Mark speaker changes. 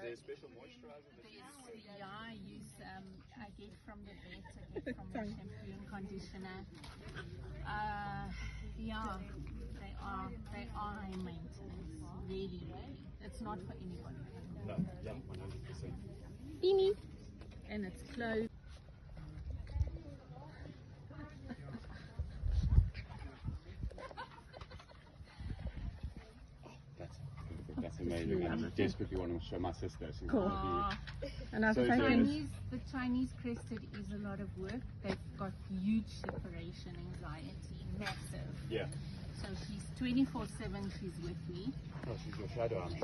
Speaker 1: there a special moisturizer that you use?
Speaker 2: Yeah, I use, I get from the vet, I get from the shampoo and conditioner. Yeah, they are high maintenance, really. It's not for anybody.
Speaker 1: No, yeah, 100%.
Speaker 2: Beanie. And it's closed.
Speaker 1: That's amazing. I desperately want to show my sister. She's
Speaker 2: Cool.
Speaker 3: And I've
Speaker 1: So
Speaker 3: taken
Speaker 2: The Chinese crested is a lot of work. They've got huge separation anxiety, massive.
Speaker 1: yeah.
Speaker 2: So she's 24/7, she's with me.
Speaker 1: Oh, she's your shadow, I'm sure.